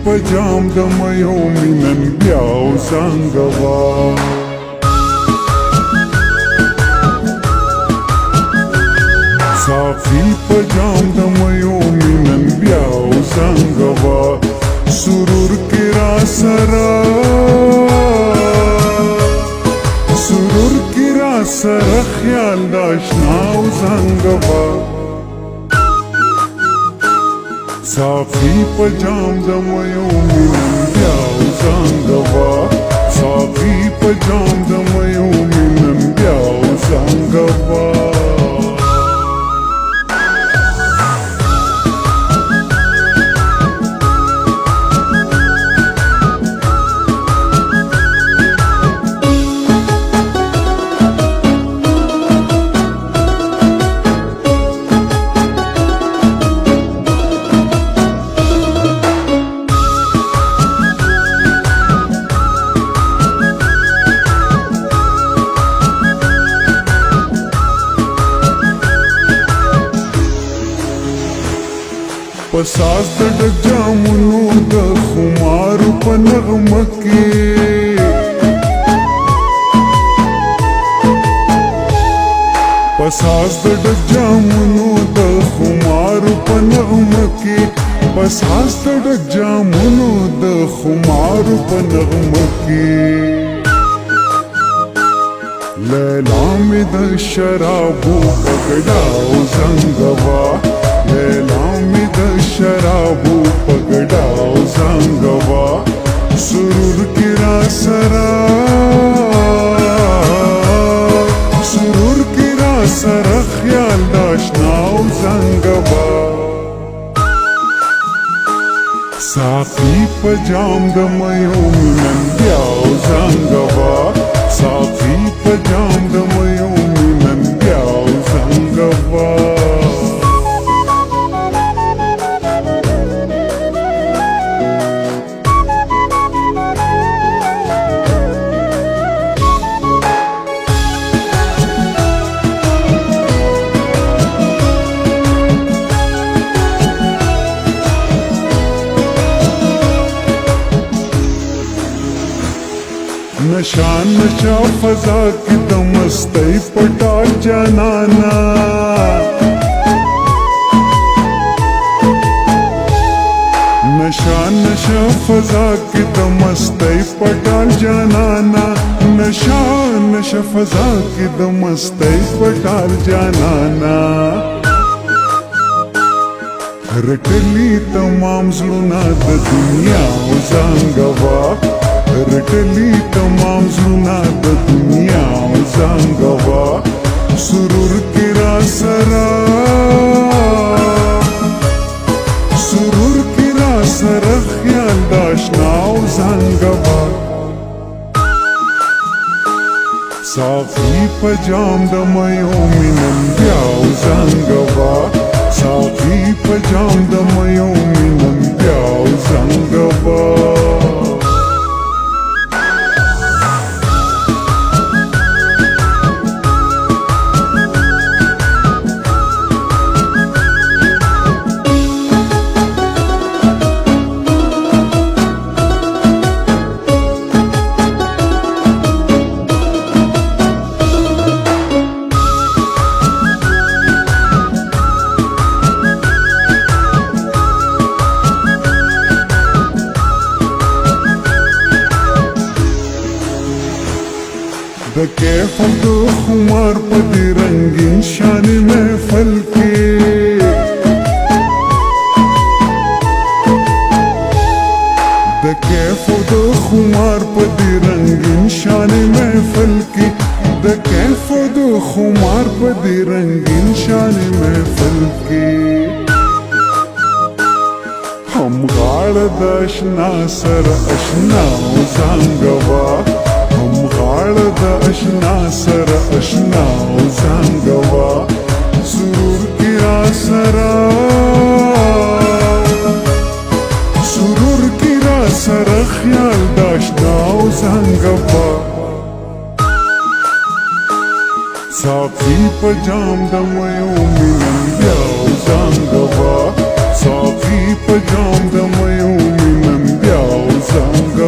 پجام د ميو مينن بیاو زنګوا صافي پجام د ميو مينن بیاو زنګوا سرور کی را سرا سرور کی را سرا خیال داشناو زنګوا صافي پجام د ميو مينن بیاو زنګوا صافي پجام د ميو مينن بیاو زنګوا پساس د ډک جامونو د خمارو په نغمه کې پساس د ډک جامونو د خمارو په نغمه کې پساس د ډک جامونو د خمارو په نغمه کې لیلا مې د شرابو پګړاو زنګوا لیلا مې د شرابو پګړاو زنګوا سرور کی را سرا سرور کی را سرا خیال داشناو زنګوا صافي پجام د ميو مينن بیاو زنګوا صافي پجام د ميو مينن بیاو زنګوا نشان نشا فضا کی دمستی پٹا جانانا نشان نشا فضا کی دمستی پٹا جانانا نشان نشا فضا کی دمستی پٹا جانانا رټلی تمام زړونه د دنیا زنګوا رټلی تمام زړونه د دنیا زنګوا سرور کی را سرا سرور کی را سرا خیال داشناو زنګوا صافي پجام د ميو مينن بیاو زنګوا صافي پجام د ميو مينن بیاو زنګوا د کیف د خمار په دې رنگین شان محفل کې د کیف د خمار په دې رنگین شان محفل کې د کیف د خمار په دې رنگین شان محفل کې هم غاړه د اشنا سره اشنا زنګوا هم غاړه د اشنا سره اشنا زنګوا سرور کی را سرا سرور کی را سرا خیال داشنا زنګوا صافي پجام د ميو مينن بیاو زنګوا صافي پجام د ميو مينن او زنګ